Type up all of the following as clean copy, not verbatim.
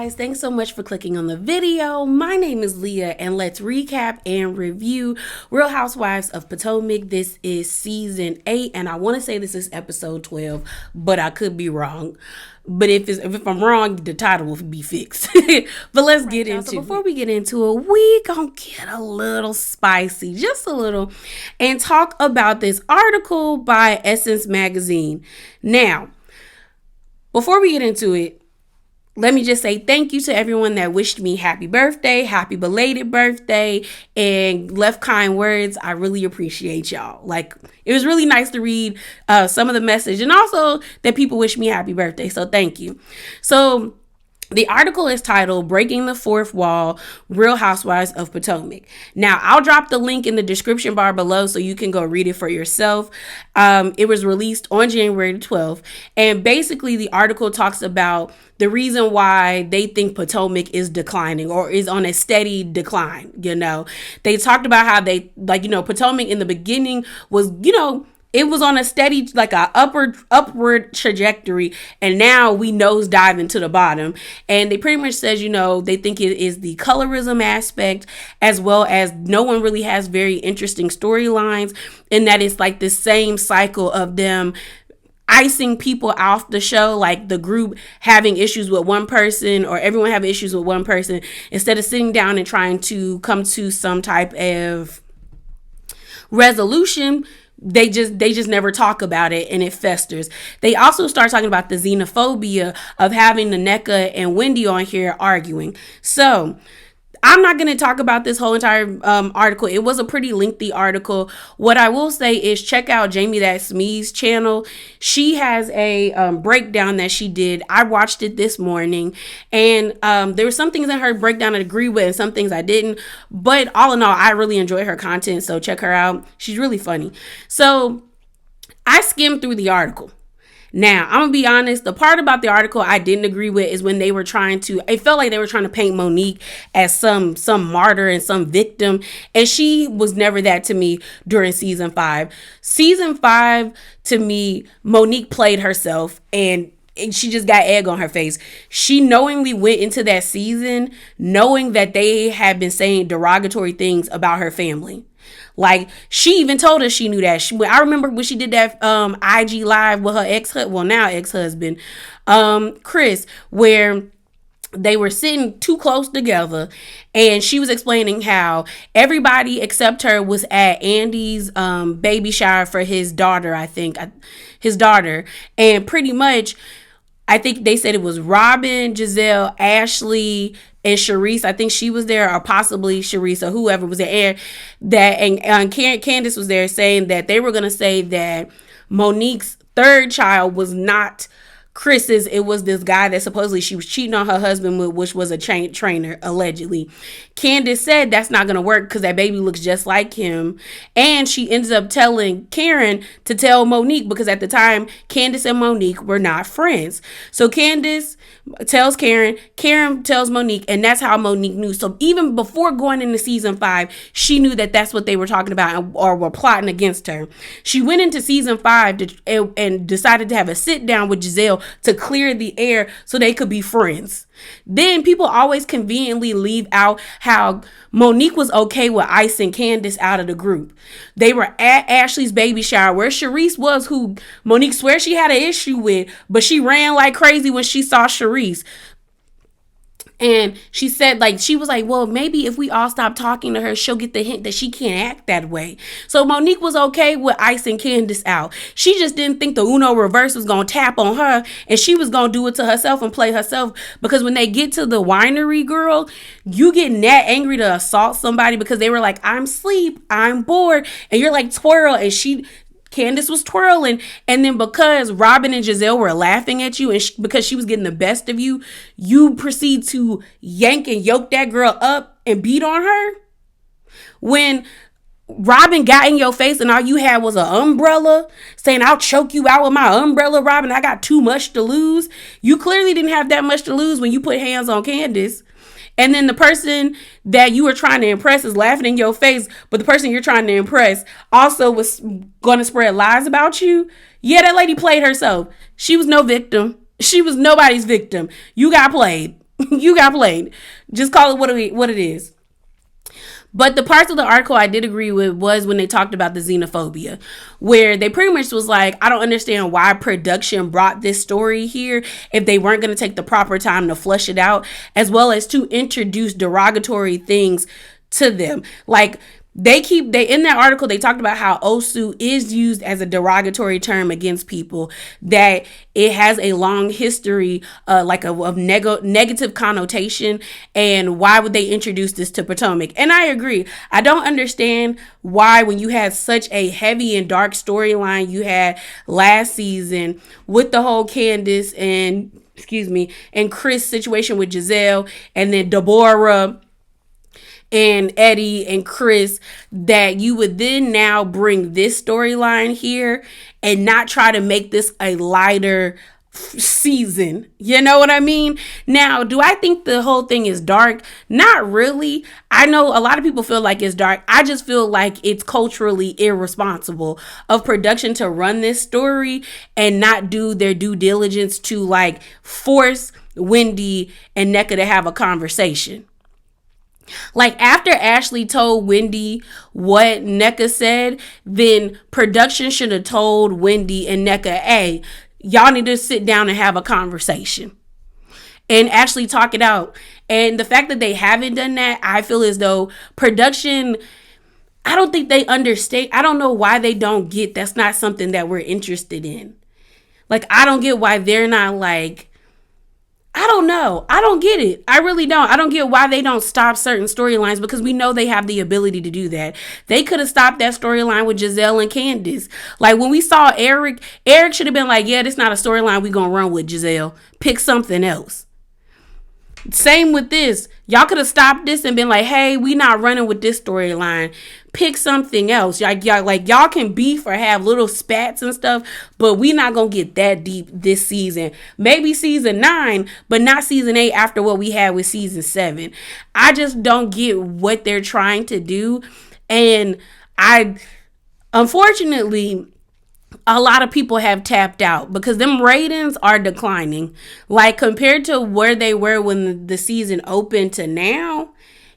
guys, thanks so much for clicking on the video. My name is Leah and let's recap and review Real Housewives of Potomac. This is season 8 and I want to say this is episode 12, but I could be wrong. But if I'm wrong, the title will be fixed. But let's get into it. So before we get into it, we gonna get a little spicy, just a little, and talk about this article by Essence Magazine. Now, before we get into it, let me just say thank you to everyone that wished me happy birthday, happy belated birthday, and left kind words. I really appreciate y'all. Like, it was really nice to read some of the message and also that people wish me happy birthday. So thank you. So the article is titled Breaking the Fourth Wall, Real Housewives of Potomac. Now, I'll drop the link in the description bar below so you can go read it for yourself. It was released on January 12th. And basically, the article talks about the reason why they think Potomac is declining or is on a steady decline. They talked about how they, Potomac in the beginning was, it was on a steady, like a upward trajectory, and now we nosedive into the bottom. And they pretty much says, they think it is the colorism aspect, as well as no one really has very interesting storylines, and that it's like the same cycle of them icing people off the show, like the group having issues with one person or everyone having issues with one person, instead of sitting down and trying to come to some type of resolution. They just never talk about it, and it festers. They also start talking about the xenophobia of having Nneka and Wendy on here arguing. So I'm not going to talk about this whole entire article. It was a pretty lengthy article. What I will say is check out Jamie That's Me's channel. She has a breakdown that she did. I watched it this morning, and there were some things in her breakdown I agree with and some things I didn't. But all in all, I really enjoy her content, so check her out. She's really funny. So I skimmed through the article. Now, I'm going to be honest, the part about the article I didn't agree with is when they were it felt like they were trying to paint Monique as some martyr and some victim. And she was never that to me during season 5. Season 5, to me, Monique played herself and she just got egg on her face. She knowingly went into that season knowing that they had been saying derogatory things about her family. Like, she even told us she knew that. I remember when she did that IG live with her now ex-husband, Chris, where they were sitting too close together, and she was explaining how everybody except her was at Andy's baby shower for his daughter, and pretty much I think they said it was Robin, Giselle, Ashley, and Charisse. I think she was there, or possibly Charisse, or whoever was there. And Candace was there saying that they were going to say that Monique's third child was not Chris's. It was this guy that supposedly she was cheating on her husband with, which was a trainer, allegedly. Candace said that's not going to work because that baby looks just like him. And she ends up telling Karen to tell Monique, because at the time, Candace and Monique were not friends. So Candace tells Karen tells Monique, and that's how Monique knew. So even before going into season 5, she knew that that's what they were talking about or were plotting against her. She went into season 5 and decided to have a sit down with Giselle to clear the air so they could be friends. Then people always conveniently leave out how Monique was okay with icing Candace out of the group. They were at Ashley's baby shower, where Charisse was, who Monique swears she had an issue with, but she ran like crazy when she saw Charisse. And she said, she was like, well, maybe if we all stop talking to her, she'll get the hint that she can't act that way. So Monique was okay with icing Candace out. She just didn't think the Uno reverse was going to tap on her, and she was going to do it to herself and play herself. Because when they get to the winery, girl, you getting that angry to assault somebody because they were like, I'm asleep, I'm bored. And you're like, twirl. And Candace was twirling, and then because Robin and Giselle were laughing at you, and because she was getting the best of you, you proceed to yank and yoke that girl up and beat on her. When Robin got in your face and all you had was an umbrella, saying, I'll choke you out with my umbrella, Robin, I got too much to lose. You clearly didn't have that much to lose when you put hands on Candace. And then the person that you were trying to impress is laughing in your face, but the person you're trying to impress also was going to spread lies about you. Yeah, that lady played herself. She was no victim. She was nobody's victim. You got played. You got played. Just call it what it is. But the parts of the article I did agree with was when they talked about the xenophobia, where they pretty much was like, I don't understand why production brought this story here if they weren't going to take the proper time to flesh it out, as well as to introduce derogatory things to them. Like, they in that article they talked about how osu is used as a derogatory term against people, that it has a long history of negative connotation, and why would they introduce this to Potomac? And I agree. I don't understand why, when you had such a heavy and dark storyline you had last season with the whole Candace and Chris situation with Giselle, and then Deborah and Eddie and Chris, that you would then now bring this storyline here and not try to make this a lighter season. You know what I mean? Now, do I think the whole thing is dark? Not really. I know a lot of people feel like it's dark. I just feel like it's culturally irresponsible of production to run this story and not do their due diligence to like force Wendy and Nneka to have a conversation. Like, after Ashley told Wendy what Nneka said, then production should have told Wendy and Nneka, hey, y'all need to sit down and have a conversation and actually talk it out. And the fact that they haven't done that, I feel as though production, I don't think they understand. I don't know why they don't get that's not something that we're interested in. Like, I don't get why they're not like, I don't know. I don't get it. I really don't. I don't get why they don't stop certain storylines, because we know they have the ability to do that. They could have stopped that storyline with Giselle and Candace. Like, when we saw Eric should have been like, yeah, this not a storyline we gonna run with, Giselle. Pick something else. Same with this. Y'all could have stopped this and been like, hey, we not running with this storyline. Pick something else. Y'all can beef or have little spats and stuff, but we not gonna get that deep this season. Maybe season 9, but not season 8 after what we had with season 7. I just don't get what they're trying to do. And unfortunately, a lot of people have tapped out because them ratings are declining. Like, compared to where they were when the season opened to now,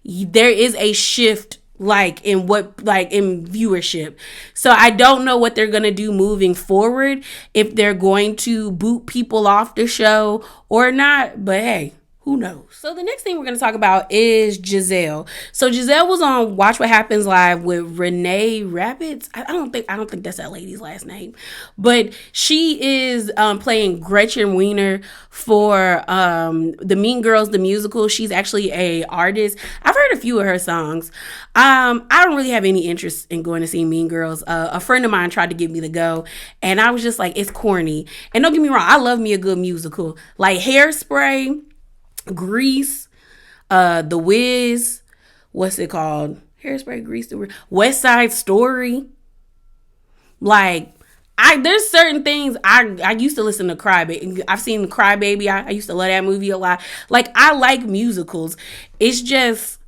there is a shift in viewership. So I don't know what they're going to do moving forward, if they're going to boot people off the show or not. But hey, who knows? So the next thing we're going to talk about is Giselle. So Giselle was on Watch What Happens Live with Renee Rabbits. I don't think that's that lady's last name, but she is playing Gretchen Wiener for the Mean Girls the musical. She's actually a artist. I've heard a few of her songs. I don't really have any interest in going to see Mean Girls. A friend of mine tried to get me to go, and I was just like, it's corny. And don't get me wrong, I love me a good musical. Like Hairspray, Grease, The Wiz, what's it called? Hairspray, Grease, The Wiz, West Side Story. Like, there's certain things I used to listen to Crybaby. I've seen Crybaby. I used to love that movie a lot. Like, I like musicals. It's just,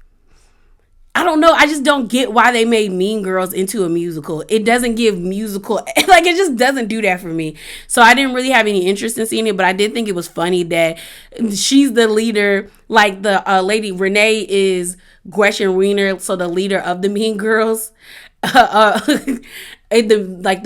I don't know. I just don't get why they made Mean Girls into a musical. It doesn't give musical, like, it just doesn't do that for me. So I didn't really have any interest in seeing it, but I did think it was funny that she's the leader. Like, the lady, Renee, is Gretchen Wiener, so the leader of the Mean Girls. The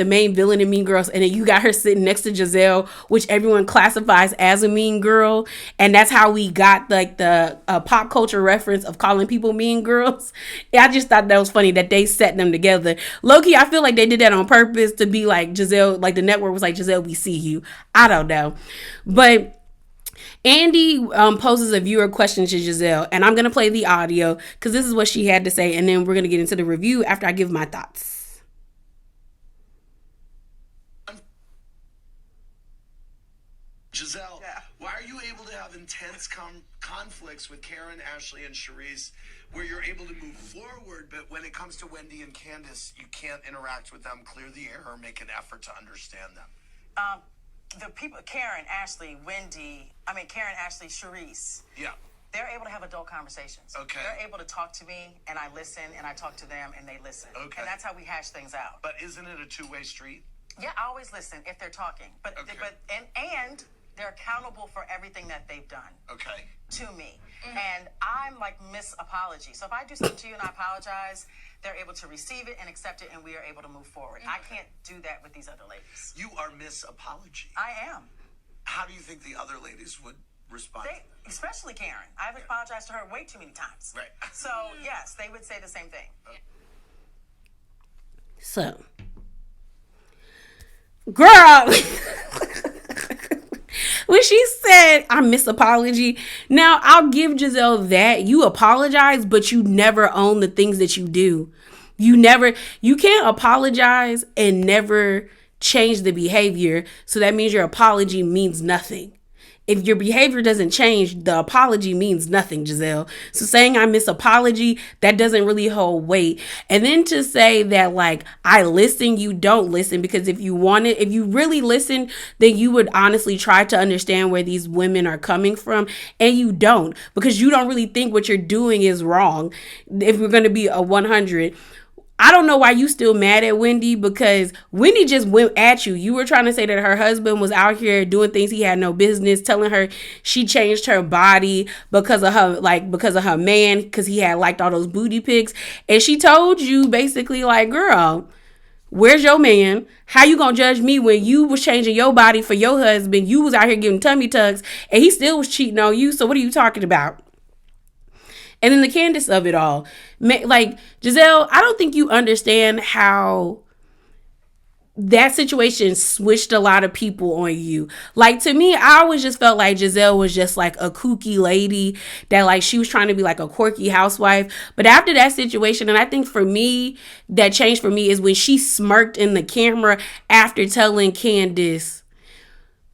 main villain in Mean Girls, and then you got her sitting next to Giselle, which everyone classifies as a mean girl, and that's how we got like the pop culture reference of calling people mean girls. I just thought that was funny that they set them together. Low-key, I feel like they did that on purpose to be like Giselle, like the network was like, Giselle, we see you. I don't know, but Andy poses a viewer question to Giselle, and I'm going to play the audio because this is what she had to say, and then we're going to get into the review after I give my thoughts. Giselle, yeah. Why are you able to have intense conflicts with Karen, Ashley, and Charisse where you're able to move forward, but when it comes to Wendy and Candace, you can't interact with them, clear the air, or make an effort to understand them? The people, Karen, Ashley, Charisse. Yeah. They're able to have adult conversations. Okay. They're able to talk to me, and I listen, and I talk to them, and they listen. Okay. And that's how we hash things out. But isn't it a two-way street? Yeah, I always listen if they're talking. But okay. and They're accountable for everything that they've done. Okay. To me. And I'm like Miss Apology. So if I do something to you and I apologize, they're able to receive it and accept it, and we are able to move forward. I can't do that with these other ladies. You are Miss Apology. I am. How do you think the other ladies would respond? Especially Karen. I've apologized to her way too many times. Right. So, yes, they would say the same thing. So, girl, when she said, I miss apology, now I'll give Giselle that. You apologize, but you never own the things that you do. You can't apologize and never change the behavior. So that means your apology means nothing. If your behavior doesn't change, the apology means nothing, Giselle. So saying I miss apology, that doesn't really hold weight. And then to say that like, I listen, you don't listen, because if you really listen, then you would honestly try to understand where these women are coming from. And you don't, because you don't really think what you're doing is wrong. If we're going to be a 100, I don't know why you still mad at Wendy, because Wendy just went at you. You were trying to say that her husband was out here doing things he had no business, telling her she changed her body because of her man, because he had liked all those booty pics. And she told you basically like, girl, where's your man? How you gonna judge me when you was changing your body for your husband? You was out here giving tummy tucks and he still was cheating on you. So what are you talking about? And then the Candace of it all. Like, Giselle, I don't think you understand how that situation switched a lot of people on you. Like, to me, I always just felt like Giselle was just like a kooky lady that like she was trying to be like a quirky housewife. But after that situation, and I think for me, that changed for me is when she smirked in the camera after telling Candace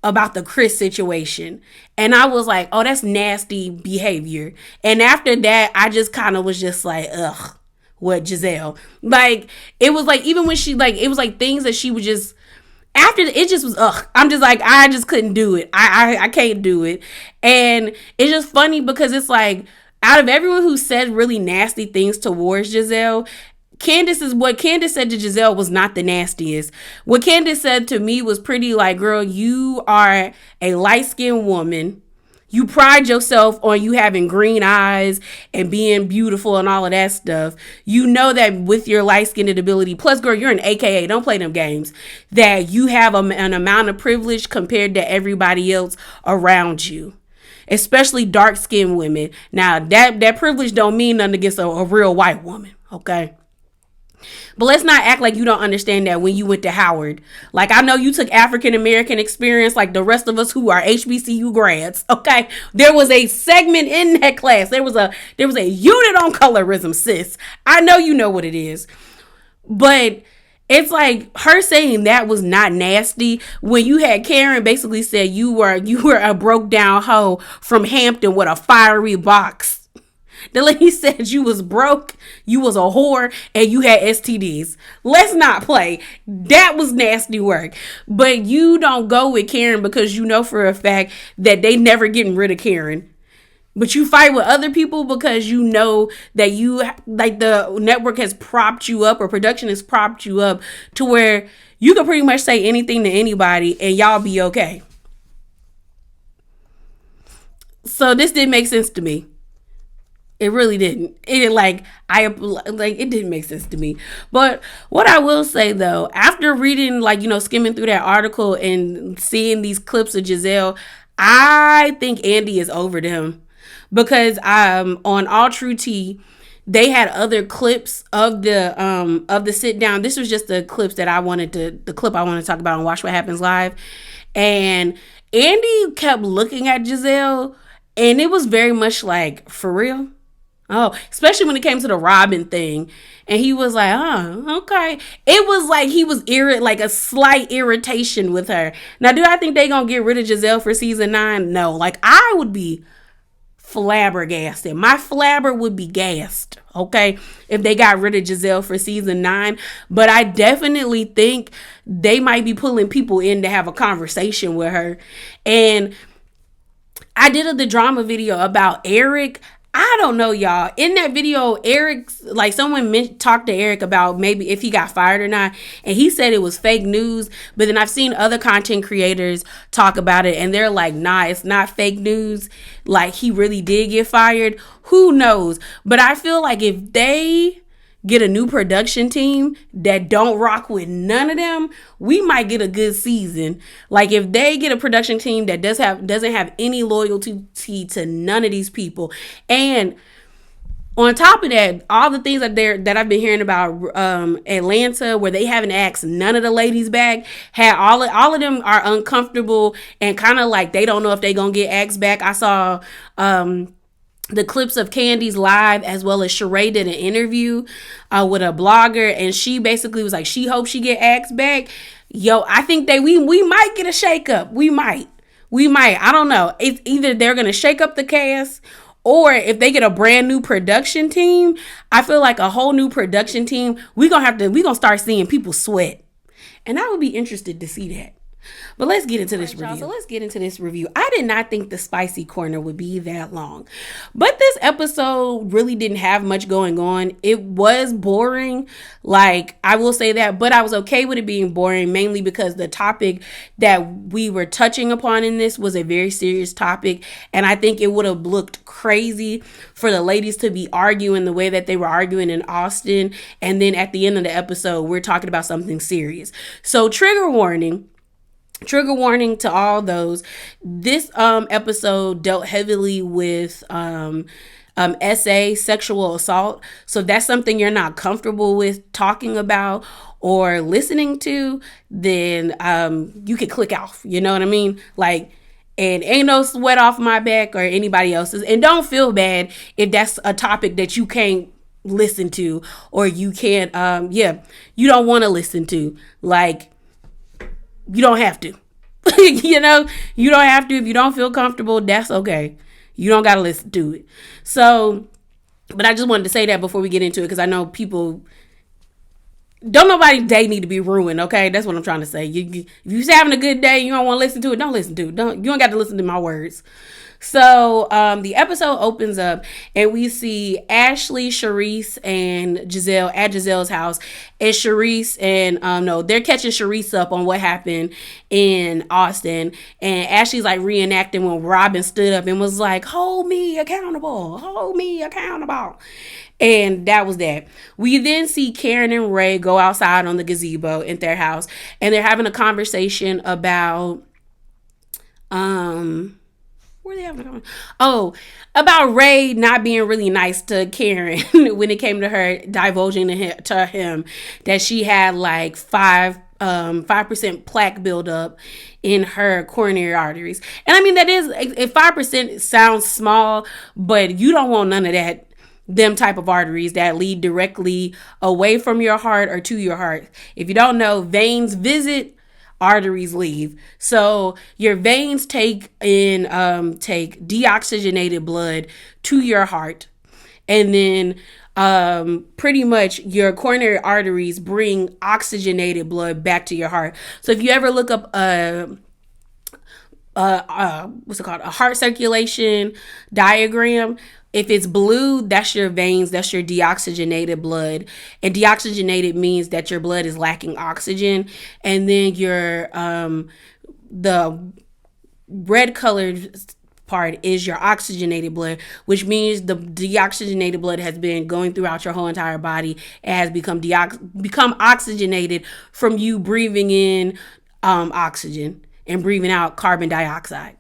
about the Chris situation. And I was like, oh, that's nasty behavior. And after that, I just kind of was just like, ugh, what, Giselle? Like, it was like, even when she, like, it was like things that she would just, after it just was, ugh. I'm just like, I just couldn't do it. I can't do it. And it's just funny because it's like, out of everyone who said really nasty things towards Giselle, what Candace said to Giselle was not the nastiest. What Candace said to me was pretty like, girl, you are a light-skinned woman. You pride yourself on you having green eyes and being beautiful and all of that stuff. You know that with your light-skinned ability, plus, girl, you're an AKA, don't play them games, that you have an amount of privilege compared to everybody else around you, especially dark-skinned women. Now, that privilege don't mean nothing against a real white woman, okay? But let's not act like you don't understand that when you went to Howard. Like, I know you took African American experience like the rest of us who are HBCU grads, okay? There was a segment in that class. There was a unit on colorism, sis. I know you know what it is. But it's like her saying that was not nasty when you had Karen basically said you were a broke down hoe from Hampton with a fiery box. The lady said you was broke, you was a whore, and you had STDs. Let's not play. That was nasty work. But you don't go with Karen because you know for a fact that they never getting rid of Karen. But you fight with other people because you know that you, like, the network has propped you up, or production has propped you up to where you can pretty much say anything to anybody and y'all be okay. So this didn't make sense to me. It really didn't. It didn't make sense to me. But what I will say though, after reading, skimming through that article and seeing these clips of Giselle, I think Andy is over them, because on All True Tea, they had other clips of the sit down. This was just the clip I wanted to talk about on Watch What Happens Live, and Andy kept looking at Giselle, and it was very much like, for real. Oh, especially when it came to the Robin thing. And he was like, oh, okay. It was like he was like a slight irritation with her. Now, do I think they gonna get rid of Giselle for season 9? No. Like, I would be flabbergasted. My flabber would be gassed, okay, if they got rid of Giselle for season 9. But I definitely think they might be pulling people in to have a conversation with her. And I did the drama video about Eric. I don't know, y'all. In that video, Eric's like someone talked to Eric about maybe if he got fired or not, and he said it was fake news. But then I've seen other content creators talk about it, and they're like, "Nah, it's not fake news. Like he really did get fired. Who knows?" But I feel like if they get a new production team that don't rock with none of them, we might get a good season. Like if they get a production team that doesn't have any loyalty to none of these people, and on top of that, all the things that I've been hearing about Atlanta, where they haven't asked none of the ladies back, had all of them are uncomfortable and kind of like they don't know if they gonna get asked back. I saw the clips of Candy's live, as well as Sheree did an interview with a blogger, and she basically was like she hopes she get asked back. Yo, I think that we might get a shakeup. We might. I don't know. It's either they're gonna shake up the cast, or if they get a brand new production team. I feel like a whole new production team, we gonna start seeing people sweat, and I would be interested to see that. But let's get into this review. I did not think the spicy corner would be that long. But this episode really didn't have much going on. It was boring. Like, I will say that. But I was okay with it being boring, mainly because the topic that we were touching upon in this was a very serious topic. And I think it would have looked crazy for the ladies to be arguing the way that they were arguing in Austin. And then at the end of the episode, we're talking about something serious. So trigger warning to all those. This episode dealt heavily with sexual assault. So if that's something you're not comfortable with talking about or listening to, then you can click off. You know what I mean? Like, and ain't no sweat off my back or anybody else's. And don't feel bad if that's a topic that you can't listen to, or you can't you don't want to listen to. Like, you don't have to. You know, you don't have to. If you don't feel comfortable, that's okay. You don't got to listen to it. So, but I just wanted to say that before we get into it, because I know people, don't nobody's day need to be ruined, okay? That's what I'm trying to say. If you're having a good day, you don't want to listen to it, don't listen to it. You don't got to listen to my words. So the episode opens up and we see Ashley, Charisse, and Giselle at Giselle's house. And Charisse and they're catching Charisse up on what happened in Austin. And Ashley's like reenacting when Robin stood up and was like, hold me accountable. And that was that. We then see Karen and Ray go outside on the gazebo in their house, and they're having a conversation about about Ray not being really nice to Karen when it came to her divulging to him that she had like 5% plaque buildup in her coronary arteries. And I mean, that is, if 5% sounds small, but you don't want none of that. Them type of arteries that lead directly away from your heart or to your heart. If you don't know, veins visit, arteries leave. So your veins take deoxygenated blood to your heart, and then pretty much your coronary arteries bring oxygenated blood back to your heart. So if you ever look up what's it called, a heart circulation diagram, if it's blue, that's your veins, that's your deoxygenated blood. And deoxygenated means that your blood is lacking oxygen. And then your the red colored part is your oxygenated blood, which means the deoxygenated blood has been going throughout your whole entire body. It has become oxygenated from you breathing in oxygen and breathing out carbon dioxide.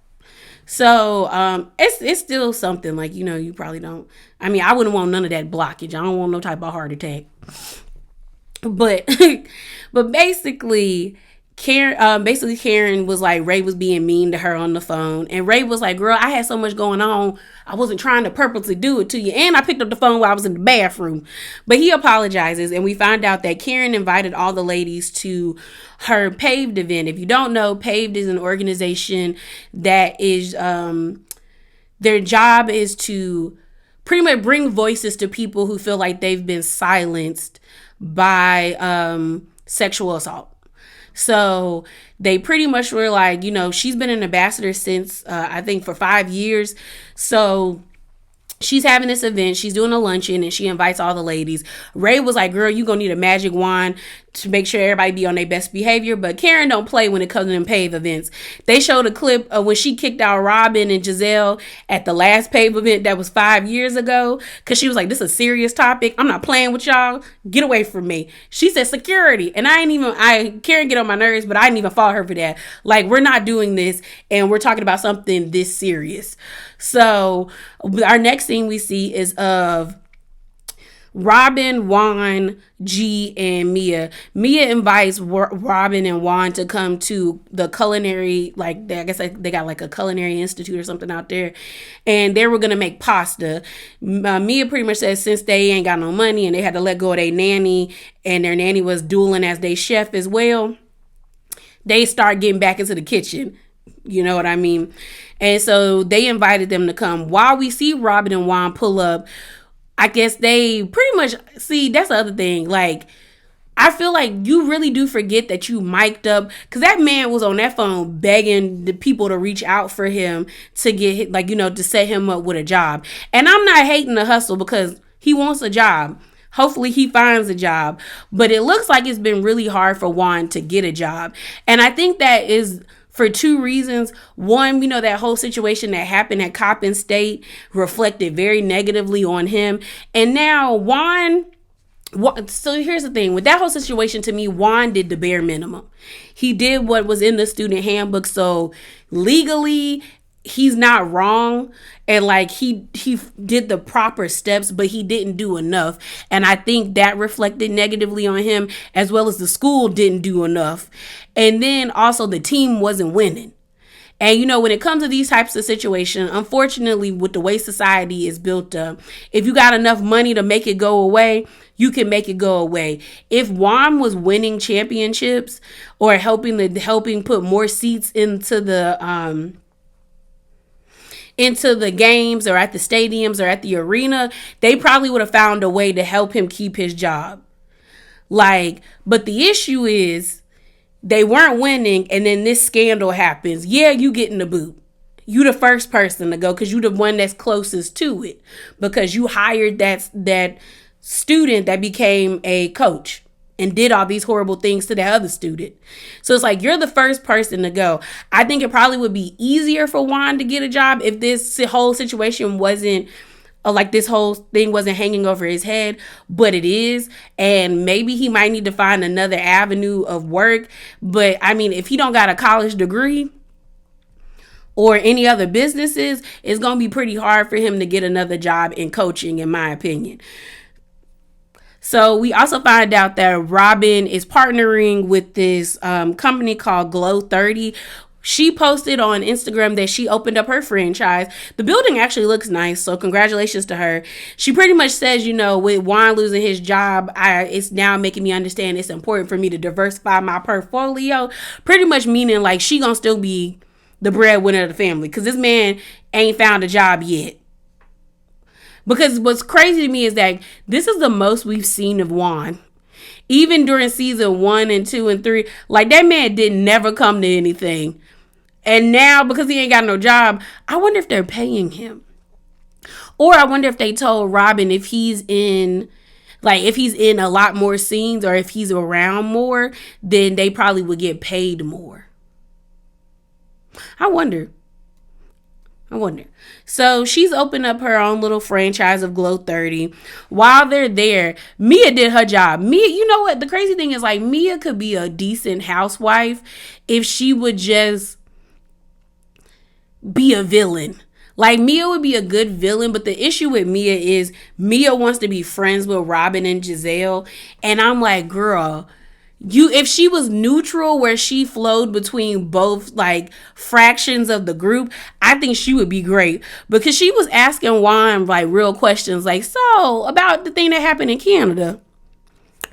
So it's still something, like, you know, you probably don't, I mean, I wouldn't want none of that blockage. I don't want no type of heart attack. But basically Karen was like, Ray was being mean to her on the phone, and Ray was like, girl, I had so much going on, I wasn't trying to purposely do it to you, and I picked up the phone while I was in the bathroom. But he apologizes, and we find out that Karen invited all the ladies to her Paved event. If you don't know, Paved is an organization that is their job is to pretty much bring voices to people who feel like they've been silenced by sexual assault. So they pretty much were like, you know, she's been an ambassador since I think for 5 years. So she's having this event. She's doing a luncheon and she invites all the ladies. Ray was like, girl, you gonna need a magic wand to make sure everybody be on their best behavior. But Karen don't play when it comes to them PAVE events. They showed a clip of when she kicked out Robin and Giselle at the last PAVE event that was 5 years ago. Cause she was like, this is a serious topic. I'm not playing with y'all. Get away from me. She said security. And Karen get on my nerves, but I didn't even fault her for that. Like, we're not doing this and we're talking about something this serious. So our next scene we see is of Robin, Juan, G, and Mia. Mia invites Robin and Juan to come to the culinary, like, I guess they got like a culinary institute or something out there, and they were gonna make pasta. Mia pretty much says since they ain't got no money and they had to let go of their nanny, and their nanny was dueling as their chef as well, they start getting back into the kitchen. You know what I mean? And so they invited them to come. While we see Robin and Juan pull up, I guess they pretty much see, that's the other thing. Like, I feel like you really do forget that you mic'd up, because that man was on that phone begging the people to reach out for him to get, like, you know, to set him up with a job. And I'm not hating the hustle because he wants a job. Hopefully he finds a job. But it looks like it's been really hard for Juan to get a job. And I think that is for two reasons. One, you know, that whole situation that happened at Coppin State reflected very negatively on him. And now Juan, so here's the thing. With that whole situation, to me, Juan did the bare minimum. He did what was in the student handbook. So legally, he's not wrong. And like he did the proper steps, but he didn't do enough. And I think that reflected negatively on him, as well as the school didn't do enough. And then also the team wasn't winning. And, you know, when it comes to these types of situations, unfortunately, with the way society is built up, if you got enough money to make it go away, you can make it go away. If Juan was winning championships or helping put more seats into the games or at the stadiums or at the arena, they probably would have found a way to help him keep his job. Like, but the issue is they weren't winning, and then this scandal happens. Yeah, you getting the boot. You the first person to go because you the one that's closest to it, because you hired that student that became a coach and did all these horrible things to that other student. So it's like, you're the first person to go. I think it probably would be easier for Juan to get a job if this whole situation wasn't, like this whole thing wasn't hanging over his head, but it is. And maybe he might need to find another avenue of work. But I mean, if he don't got a college degree or any other businesses, it's going to be pretty hard for him to get another job in coaching, in my opinion. So we also find out that Robin is partnering with this company called Glow 30. She posted on Instagram that she opened up her franchise. The building actually looks nice, so congratulations to her. She pretty much says, you know, with Juan losing his job, it's now making me understand it's important for me to diversify my portfolio. Pretty much meaning like she gonna still be the breadwinner of the family, because this man ain't found a job yet. Because what's crazy to me is that this is the most we've seen of Juan. Even during season 1 and 2 and 3, like that man did never come to anything. And now, because he ain't got no job, I wonder if they're paying him. Or I wonder if they told Robin if he's in a lot more scenes or if he's around more, then they probably would get paid more. I wonder. So she's opened up her own little franchise of Glow 30. While they're there, Mia did her job. Mia, you know what? The crazy thing is, like, Mia could be a decent housewife if she would just be a villain. Like, Mia would be a good villain, but the issue with Mia is Mia wants to be friends with Robin and Giselle. And I'm like, girl, if she was neutral where she flowed between both like fractions of the group, I think she would be great, because she was asking Juan like real questions, like, so about the thing that happened in Canada.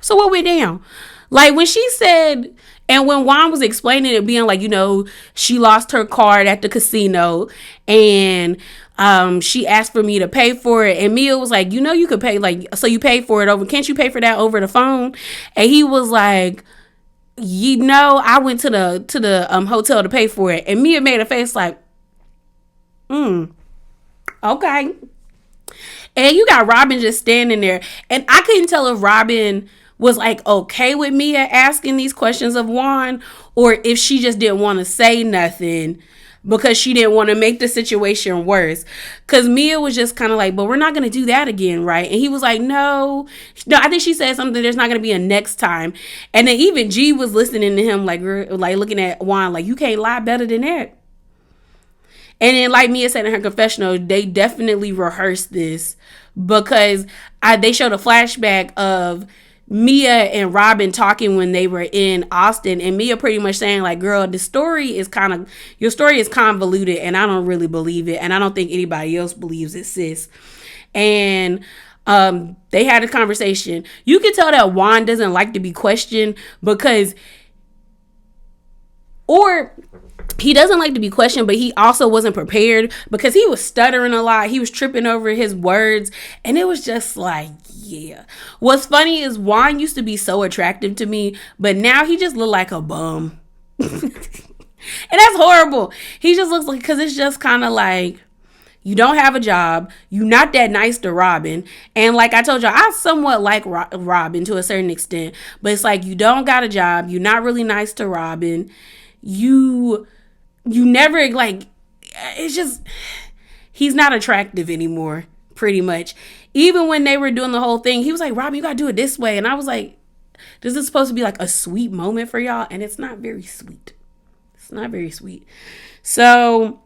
So what went down? Like when she said, and when Juan was explaining it, being like, you know, she lost her card at the casino and she asked for me to pay for it, and Mia was like, you know, you could pay, like, so you paid for it over, can't you pay for that over the phone? And he was like, you know, I went to the hotel to pay for it. And Mia made a face like, okay. And you got Robin just standing there. And I couldn't tell if Robin was like okay with Mia asking these questions of Juan, or if she just didn't want to say nothing because she didn't want to make the situation worse. Because Mia was just kind of like, but we're not going to do that again, right? And he was like, no. No, I think she said something, there's not going to be a next time. And then even G was listening to him like looking at Juan like, you can't lie better than that. And then, like Mia said in her confessional, they definitely rehearsed this because they showed a flashback of Mia and Robin talking when they were in Austin, and Mia pretty much saying like, girl, your story is convoluted and I don't really believe it, and I don't think anybody else believes it, sis. And they had a conversation. You can tell that Juan doesn't like to be questioned because, or he doesn't like to be questioned, but he also wasn't prepared because he was stuttering a lot. He was tripping over his words. And it was just like, yeah. What's funny is Juan used to be so attractive to me, but now he just looked like a bum. And that's horrible. He just looks like, because it's just kind of like, you don't have a job. You're not that nice to Robin. And like I told you, I somewhat like Robin to a certain extent. But it's like, you don't got a job. You're not really nice to Robin. You never, like, it's just, he's not attractive anymore, pretty much. Even when they were doing the whole thing, he was like, Robin, you gotta do it this way. And I was like, this is supposed to be like a sweet moment for y'all, and it's not very sweet. It's not very sweet. So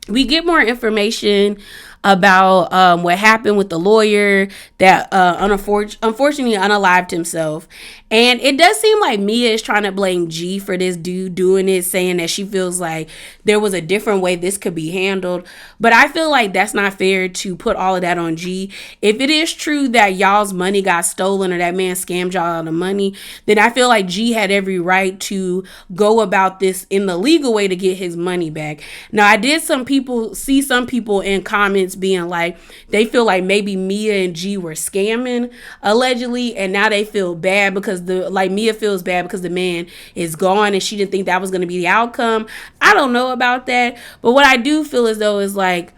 we get more information about what happened with the lawyer that unfortunately unalived himself. And it does seem like Mia is trying to blame G for this dude doing it, saying that she feels like there was a different way this could be handled. But I feel like that's not fair to put all of that on G. If it is true that y'all's money got stolen or that man scammed y'all out of money, then I feel like G had every right to go about this in the legal way to get his money back. Now, I did see some people in comments being like, they feel like maybe Mia and G were scamming allegedly, and now they feel bad because Mia feels bad because the man is gone and she didn't think that was going to be the outcome. I don't know about that, but what I do feel as though is like,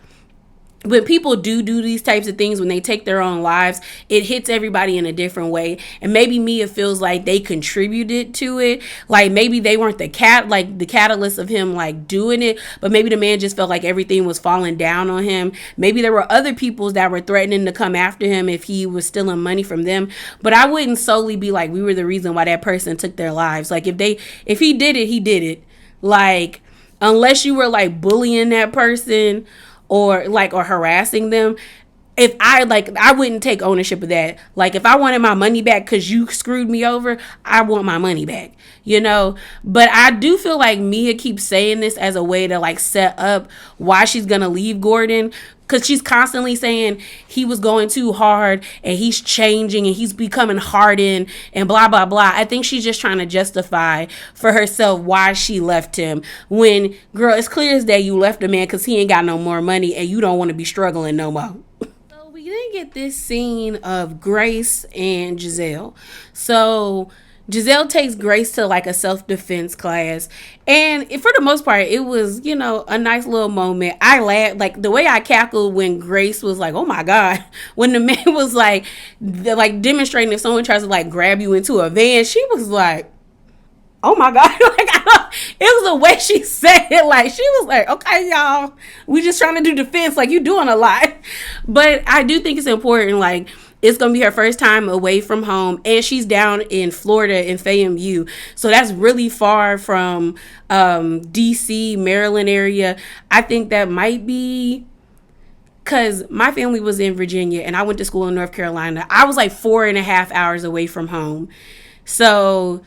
when people do these types of things, when they take their own lives, it hits everybody in a different way. And maybe Mia feels like they contributed to it. Like maybe they weren't the catalyst of him like doing it, but maybe the man just felt like everything was falling down on him. Maybe there were other people that were threatening to come after him if he was stealing money from them. But I wouldn't solely be like, we were the reason why that person took their lives. Like if he did it, he did it. Like, unless you were like bullying that person or harassing them, I wouldn't take ownership of that. Like, if I wanted my money back because you screwed me over, I want my money back, you know? But I do feel like Mia keeps saying this as a way to like set up why she's gonna leave Gordon, because she's constantly saying he was going too hard and he's changing and he's becoming hardened and blah, blah, blah. I think she's just trying to justify for herself why she left him. When, girl, it's clear as day you left a man because he ain't got no more money and you don't want to be struggling no more. So we then get this scene of Grace and Giselle. So Giselle takes Grace to like a self-defense class, and for the most part it was, you know, a nice little moment. I laughed, like the way I cackled when Grace was like, oh my god, when the man was like demonstrating if someone tries to like grab you into a van, she was like, oh my god. It was the way she said it. Like, she was like, okay, y'all, we just trying to do defense, like you doing a lot. But I do think it's important, like, it's going to be her first time away from home, and she's down in Florida in FAMU. So that's really far from DC, Maryland area. I think that might be because my family was in Virginia and I went to school in North Carolina. I was like 4.5 hours away from home. So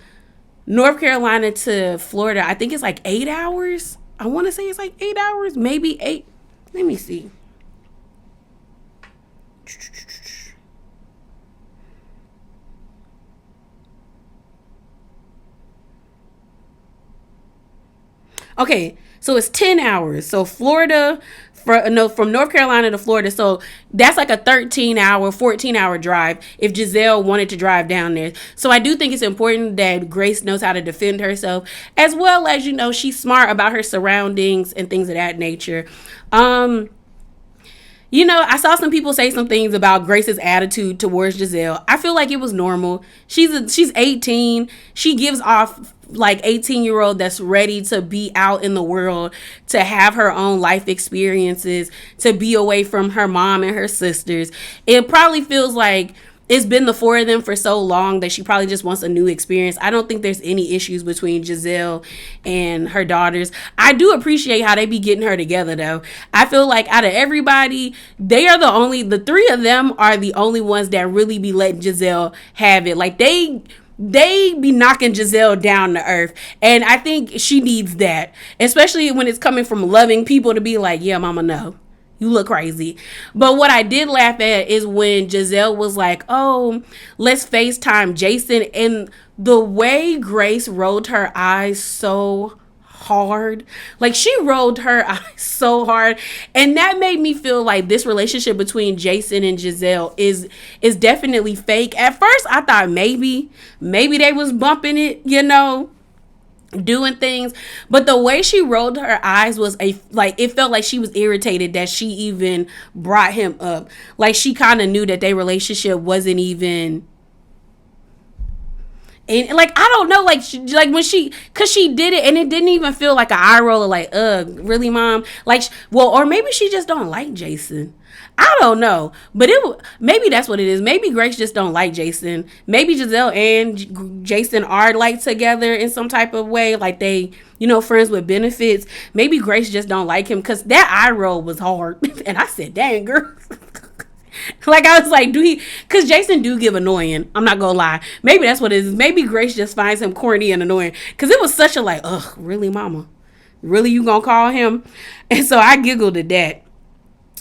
North Carolina to Florida, I think it's like 8 hours. I want to say it's like 8 hours, maybe 8. Let me see. Okay, so it's 10 hours. So from North Carolina to Florida. So that's like a 13-hour, 14-hour drive if Giselle wanted to drive down there. So I do think it's important that Grace knows how to defend herself, as well as, you know, she's smart about her surroundings and things of that nature. I saw some people say some things about Grace's attitude towards Giselle. I feel like it was normal. She's 18. She gives off like 18-year-old that's ready to be out in the world, to have her own life experiences, to be away from her mom and her sisters. It probably feels like it's been the four of them for so long that she probably just wants a new experience. I don't think there's any issues between Giselle and her daughters. I do appreciate how they be getting her together, though. I feel like out of everybody, the three of them are the only ones that really be letting Giselle have it. Like, they be knocking Giselle down to earth. And I think she needs that, especially when it's coming from loving people, to be like, yeah, mama, no. You look crazy. But what I did laugh at is when Giselle was like, oh, let's FaceTime Jason. And the way Grace rolled her eyes so hard. Like, she rolled her eyes so hard. And that made me feel like this relationship between Jason and Giselle is definitely fake. At first, I thought maybe they was bumping it, doing things, but the way she rolled her eyes was it felt like she was irritated that she even brought him up. Like, she kind of knew that their relationship wasn't even. And like, I don't know, like cause she did it and it didn't even feel like an eye roller, like, really, mom? Like, or maybe she just don't like Jason. I don't know, but maybe that's what it is. Maybe Grace just don't like Jason. Maybe Giselle and Jason are like together in some type of way, like they, friends with benefits. Maybe Grace just don't like him, because that eye roll was hard. And I said, dang, girl. Like, I was like, because Jason do give annoying. I'm not gonna lie. Maybe that's what it is. Maybe Grace just finds him corny and annoying, because it was such a like, ugh, really, mama? Really, you gonna call him? And so I giggled at that.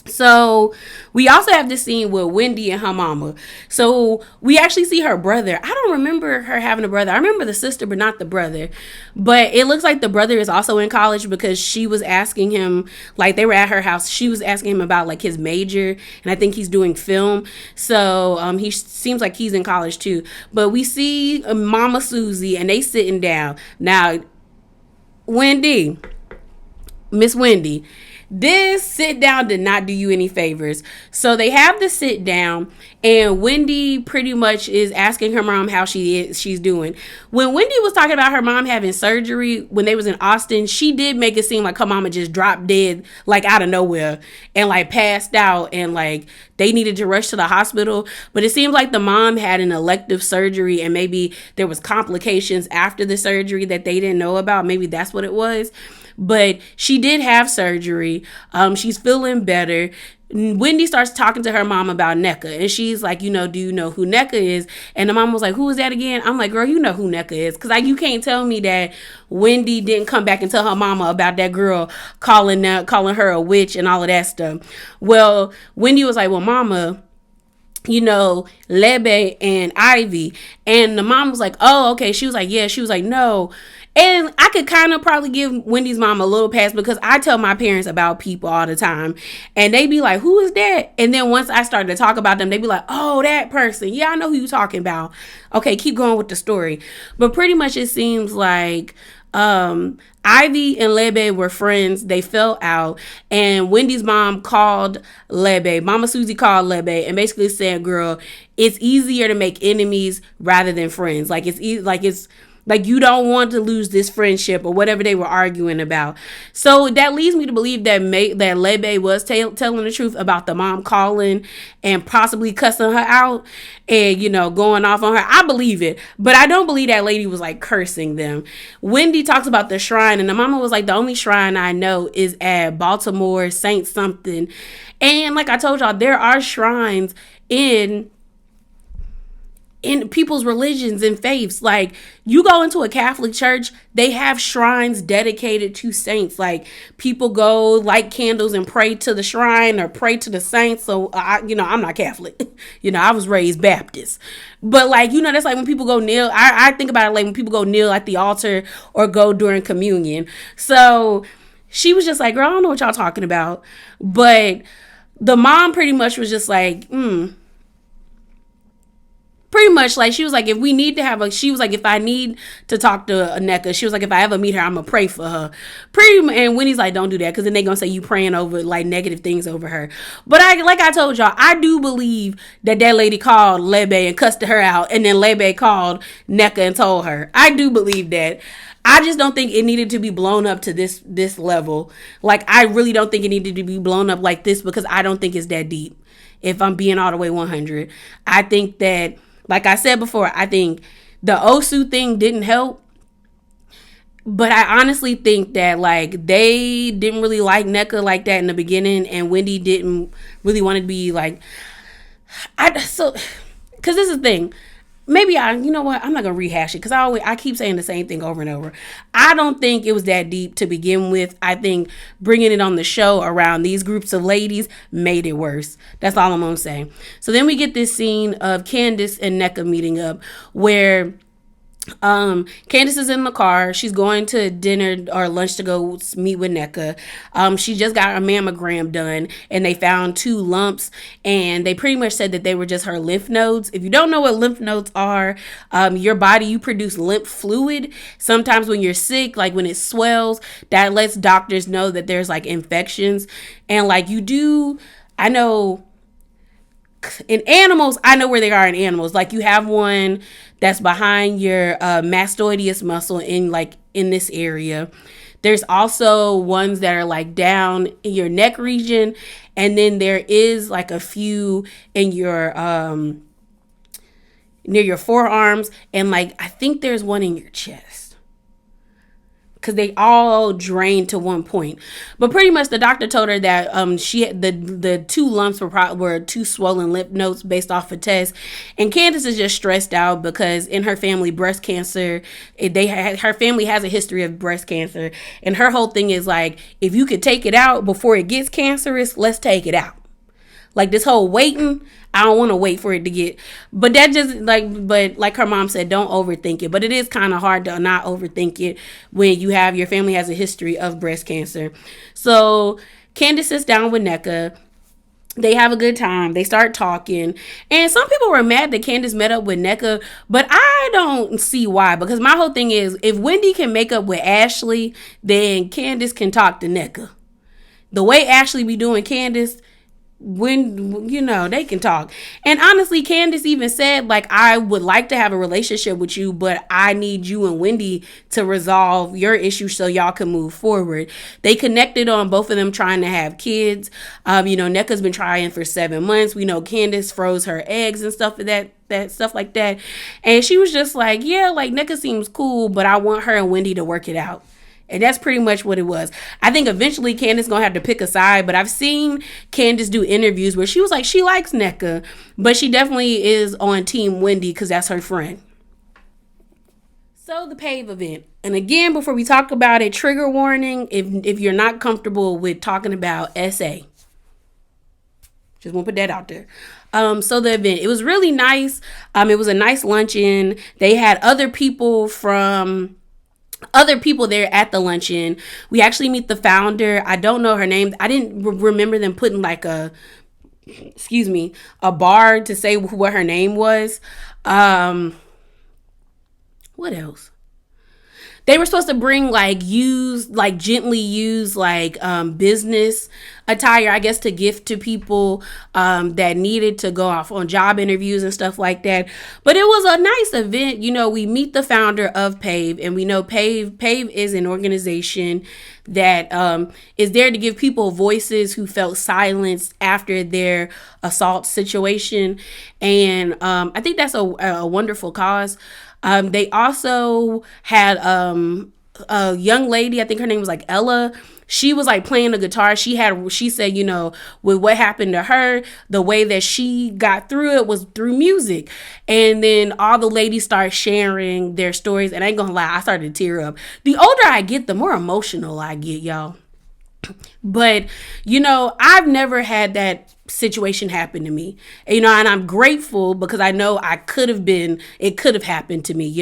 So we also have this scene with Wendy and her mama. So we actually see her brother. I don't remember her having a brother. I remember the sister, but not the brother. But it looks like the brother is also in college, because she was asking him, like, they were at her house. She was asking him about like his major, and I think he's doing film. So he seems like he's in college too. But we see Mama Susie, and they sitting down. Now, Miss Wendy, this sit down did not do you any favors. So they have the sit down, and Wendy pretty much is asking her mom how she's doing. When Wendy was talking about her mom having surgery when they was in Austin, she did make it seem like her mama just dropped dead, like, out of nowhere, and like passed out, and like they needed to rush to the hospital. But it seems like the mom had an elective surgery, and maybe there was complications after the surgery that they didn't know about. Maybe that's what it was. But she did have surgery. She's feeling better. Wendy starts talking to her mom about NECA, and she's like, do you know who NECA is? And the mom was like, who is that again? I'm like, girl, you know who NECA is, because you can't tell me that Wendy didn't come back and tell her mama about that girl calling her a witch and all of that stuff. Well, Wendy was like, well, mama, Lebe and Ivy. And the mom was like, oh, okay. She was like, yeah. She was like, no. And I could kind of probably give Wendy's mom a little pass, because I tell my parents about people all the time, and they be like, who is that? And then once I started to talk about them, they be like, oh, that person. Yeah, I know who you talking about. Okay, keep going with the story. But pretty much it seems like Ivy and Lebe were friends. They fell out, and Wendy's mom called Lebe. Mama Susie called Lebe and basically said, girl, it's easier to make enemies rather than friends. Like, you don't want to lose this friendship, or whatever they were arguing about. So that leads me to believe that Lebe was telling the truth about the mom calling and possibly cussing her out and, going off on her. I believe it, but I don't believe that lady was like cursing them. Wendy talks about the shrine, and the mama was like, the only shrine I know is at Baltimore Saint something. And like I told y'all, there are shrines in people's religions and faiths. Like, you go into a Catholic church, they have shrines dedicated to saints. Like, people go light candles and pray to the shrine or pray to the saints. So I'm not Catholic. I was raised Baptist. But like, that's like when people go kneel. I think about it like when people go kneel at the altar or go during communion. So she was just like, girl, I don't know what y'all talking about. But the mom pretty much was just like, Pretty much, like, she was like, if we need to have she was like, if I need to talk to NECA, she was like, if I ever meet her, I'm gonna pray for her. And Wendy's like, don't do that, because then they gonna say you praying over, like, negative things over her. But like I told y'all, I do believe that lady called Lebe and cussed her out, and then Lebe called NECA and told her. I do believe that. I just don't think it needed to be blown up to this level. Like, I really don't think it needed to be blown up like this, because I don't think it's that deep. If I'm being all the way 100, I think that, like I said before, I think the Osu thing didn't help. But I honestly think that, like, they didn't really like NECA like that in the beginning, and Wendy didn't really want to be like, because this is the thing. Maybe you know what? I'm not gonna rehash it, because I keep saying the same thing over and over. I don't think it was that deep to begin with. I think bringing it on the show around these groups of ladies made it worse. That's all I'm gonna say. So then we get this scene of Candace and NECA meeting up, where Candace is in the car. She's going to dinner or lunch to go meet with NECA. She just got a mammogram done, and they found 2 lumps, and they pretty much said that they were just her lymph nodes. If you don't know what lymph nodes are, your body, you produce lymph fluid. Sometimes when you're sick, like when it swells, that lets doctors know that there's like infections. And like I know in animals, I know where they are in animals. Like, you have one that's behind your mastoideus muscle in this area. There's also ones that are like down in your neck region, and then there is like a few in your near your forearms, and like I think there's one in your chest, because they all drained to one point. But pretty much the doctor told her that she had the 2 lumps were 2 swollen lymph nodes based off a test. And Candace is just stressed out because in her family, breast cancer, her family has a history of breast cancer. And her whole thing is like, if you could take it out before it gets cancerous, let's take it out. Like, this whole waiting, I don't want to wait for it to get, but like her mom said, don't overthink it. But it is kind of hard to not overthink it when your family has a history of breast cancer. So Candace sits down with NECA. They have a good time. They start talking. And some people were mad that Candace met up with NECA, but I don't see why. Because my whole thing is, if Wendy can make up with Ashley, then Candace can talk to NECA. The way Ashley be doing Candace, when they can talk. And honestly, Candace even said, like, I would like to have a relationship with you, but I need you and Wendy to resolve your issues so y'all can move forward. They connected on both of them trying to have kids. NECA's been trying for 7 months. We know Candace froze her eggs and stuff that stuff like that. And she was just like, yeah, like, NECA seems cool, but I want her and Wendy to work it out. And that's pretty much what it was. I think eventually Candace gonna have to pick a side, but I've seen Candace do interviews where she was like, she likes NECA, but she definitely is on Team Wendy because that's her friend. So the PAVE event. And again, before we talk about it, trigger warning, if you're not comfortable with talking about SA. Just want to put that out there. So the event, it was really nice. It was a nice luncheon. They had other people there at the luncheon. We actually meet the founder. I don't know her name. I didn't remember them putting like a bar to say what her name was. What else? They were supposed to bring gently used business attire, I guess, to gift to people that needed to go off on job interviews and stuff like that. But it was a nice event. We meet the founder of PAVE, and we know PAVE is an organization that is there to give people voices who felt silenced after their assault situation. And I think that's a wonderful cause. They also had a young lady, I think her name was like Ella. She was like playing the guitar. She said, with what happened to her, the way that she got through it was through music. And then all the ladies started sharing their stories. And I ain't gonna lie, I started to tear up. The older I get, the more emotional I get, y'all. But, I've never had that situation happened to me, and I'm grateful because I know it could have happened to me,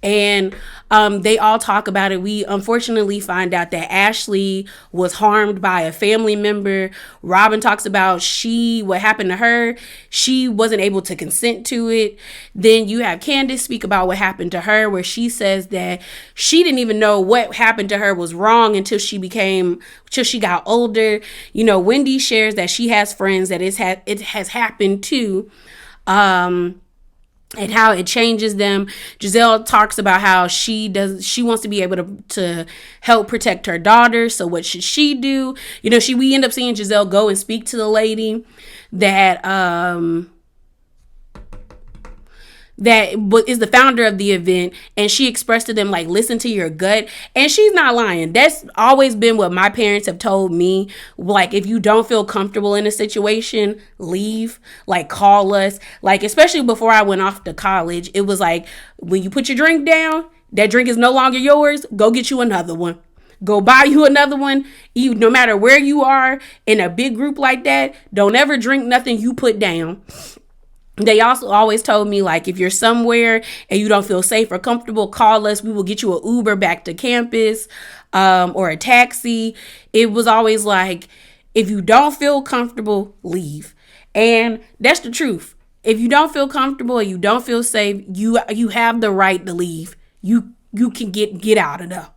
and they all talk about it. We unfortunately find out that Ashley was harmed by a family member. Robin talks about what happened to her. She wasn't able to consent to it. Then you have Candace speak about what happened to her, where she says that she didn't even know what happened to her was wrong until she got older. Wendy shares that she has friends that it has happened to, and how it changes them. Giselle talks about how she wants to be able to help protect her daughter. So what should she do? We end up seeing Giselle go and speak to the lady that is the founder of the event, and she expressed to them, like, listen to your gut. And she's not lying. That's always been what my parents have told me. Like, if you don't feel comfortable in a situation, leave. Like, call us. Like, especially before I went off to college, it was like, when you put your drink down, that drink is no longer yours, go get you another one. Go buy you another one. No matter where you are in a big group like that, don't ever drink nothing you put down. They also always told me, like, if you're somewhere and you don't feel safe or comfortable, call us. We will get you an Uber back to campus, or a taxi. It was always like, if you don't feel comfortable, leave. And that's the truth. If you don't feel comfortable and you don't feel safe, you have the right to leave. You can get out of there.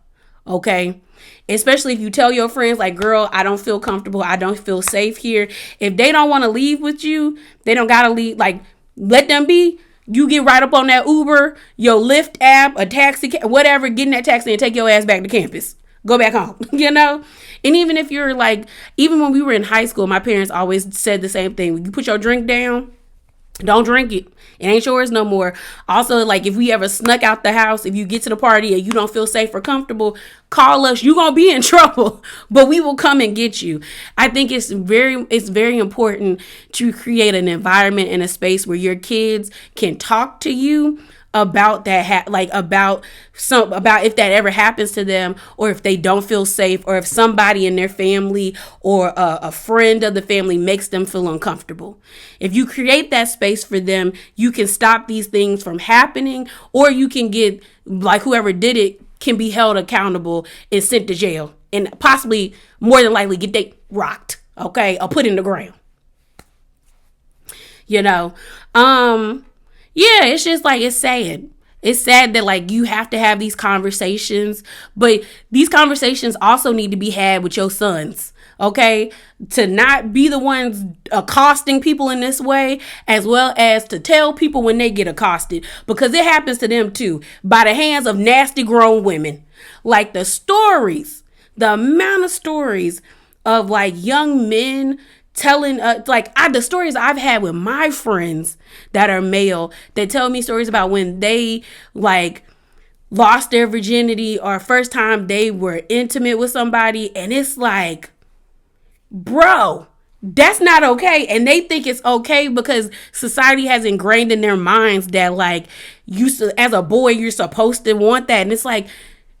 Okay? Especially if you tell your friends, like, girl, I don't feel comfortable. I don't feel safe here. If they don't want to leave with you, they don't got to leave. Like, let them be. You get right up on that Uber, your Lyft app, a taxi, whatever, get in that taxi and take your ass back to campus. Go back home, And even if you're like, even when we were in high school, my parents always said the same thing. When you put your drink down, don't drink it. It ain't yours no more. Also, like, if we ever snuck out the house, if you get to the party and you don't feel safe or comfortable, call us. You're going to be in trouble, but we will come and get you. I think it's very important to create an environment and a space where your kids can talk to you about that, about if that ever happens to them, or if they don't feel safe, or if somebody in their family or a friend of the family makes them feel uncomfortable. If you create that space for them, you can stop these things from happening, or you can get, like, whoever did it can be held accountable and sent to jail, and possibly more than likely get they rocked, okay, or put in the ground. Yeah, it's just like, it's sad. It's sad that, like, you have to have these conversations, but these conversations also need to be had with your sons, okay? To not be the ones accosting people in this way, as well as to tell people when they get accosted, because it happens to them too, by the hands of nasty grown women. Like, the amount of stories of, like, young men telling the stories I've had with my friends that are male, that tell me stories about when they, like, lost their virginity, or first time they were intimate with somebody, and it's like, bro, that's not okay. And they think it's okay because society has ingrained in their minds that, like, as a boy, you're supposed to want that. And it's like,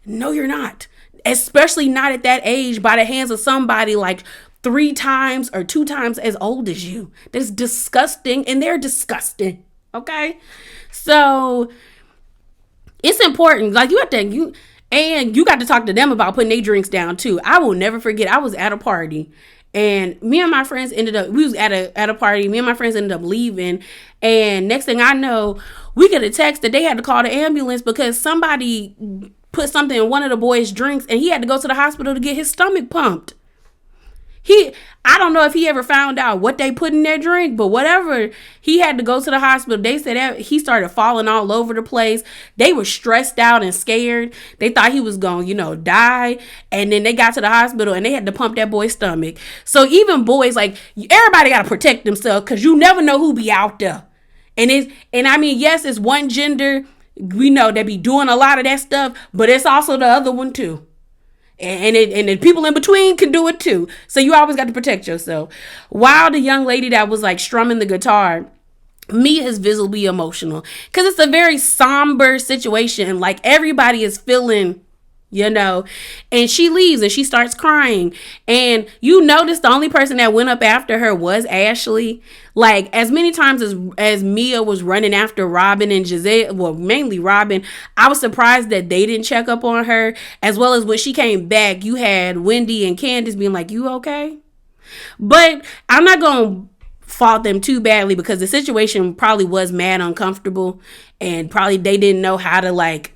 no, you're not. Especially not at that age, by the hands of somebody like 3 times or 2 times as old as you. That's disgusting, and they're disgusting. Okay? So it's important. Like, you got to talk to them about putting their drinks down too. I will never forget, I was at a party, and me and my friends ended up leaving, and next thing I know, we get a text that they had to call the ambulance because somebody put something in one of the boys' drinks, and he had to go to the hospital to get his stomach pumped. I don't know if he ever found out what they put in their drink, but whatever, he had to go to the hospital. They said that he started falling all over the place. They were stressed out and scared. They thought he was going to, die. And then they got to the hospital and they had to pump that boy's stomach. So even boys, like, everybody got to protect themselves, because you never know who be out there. And I mean, yes, it's one gender. We know they be doing a lot of that stuff, but it's also the other one too. And the people in between can do it too. So you always got to protect yourself. While the young lady that was, like, strumming the guitar, me is visibly emotional, because it's a very somber situation. Like, everybody is feeling And she leaves and she starts crying. And you notice the only person that went up after her was Ashley. Like, as many times as Mia was running after Robin and Giselle, well, mainly Robin, I was surprised that they didn't check up on her. As well as when she came back, you had Wendy and Candace being like, you okay? But I'm not going to fault them too badly because the situation probably was mad uncomfortable. And probably they didn't know how to, like,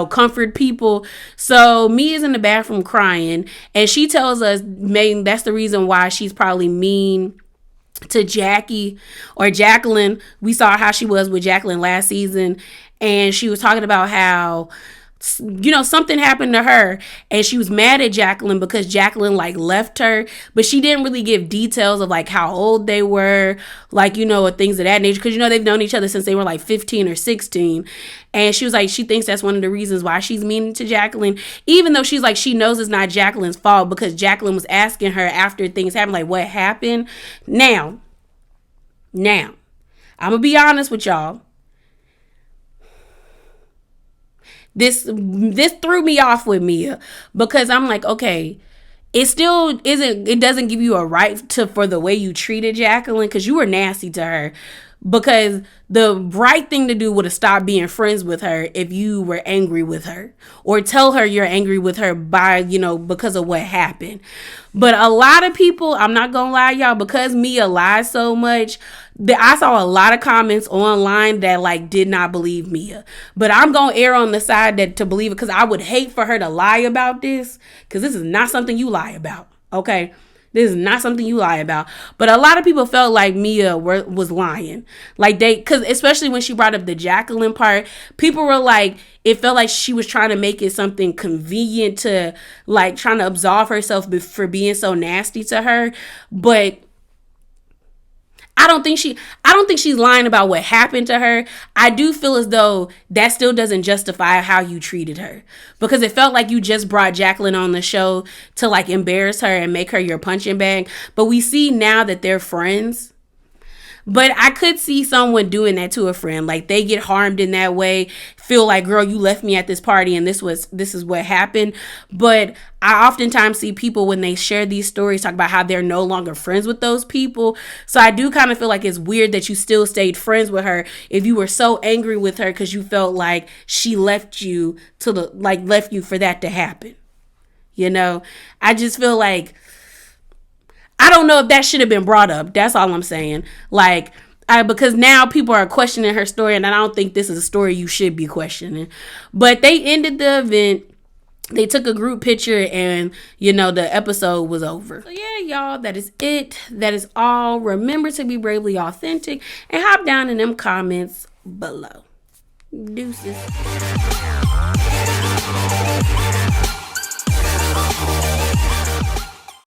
comfort people. So Mia's in the bathroom crying, and she tells us maybe that's the reason why she's probably mean to Jackie or Jacqueline. We saw how she was with Jacqueline last season, and she was talking about how something happened to her and she was mad at Jacqueline because Jacqueline like left her, but she didn't really give details of like how old they were, like, or things of that nature, because they've known each other since they were like 15 or 16. And she was like, she thinks that's one of the reasons why she's mean to Jacqueline, even though she's like, she knows it's not Jacqueline's fault because Jacqueline was asking her after things happened, like, what happened. Now I'm gonna be honest with y'all. This threw me off with Mia because I'm like, okay, it still isn't, it doesn't give you a right to for the way you treated Jacqueline, because you were nasty to her. Because the right thing to do would have stopped being friends with her if you were angry with her, or tell her you're angry with her by, because of what happened. But a lot of people, I'm not gonna lie, y'all, because Mia lies so much, I saw a lot of comments online that like did not believe Mia. But I'm gonna err on the side that to believe it, because I would hate for her to lie about this, because this is not something you lie about. Okay. This is not something you lie about. But a lot of people felt like Mia was lying. Like because especially when she brought up the Jacqueline part, people were like, it felt like she was trying to make it something convenient to like trying to absolve herself for being so nasty to her. But I don't think she's lying about what happened to her. I do feel as though that still doesn't justify how you treated her, because it felt like you just brought Jacqueline on the show to like embarrass her and make her your punching bag. But we see now that they're friends. But I could see someone doing that to a friend. Like they get harmed in that way, feel like, girl, you left me at this party and this is what happened. But I oftentimes see people when they share these stories talk about how they're no longer friends with those people. So I do kind of feel like it's weird that you still stayed friends with her if you were so angry with her because you felt like she left you left you for that to happen. I just feel like, I don't know if that should have been brought up. That's all I'm saying. Like, because now people are questioning her story, and I don't think this is a story you should be questioning. But they ended the event. They took a group picture, and, the episode was over. So, yeah, y'all, that is it. That is all. Remember to be bravely authentic, and hop down in them comments below. Deuces.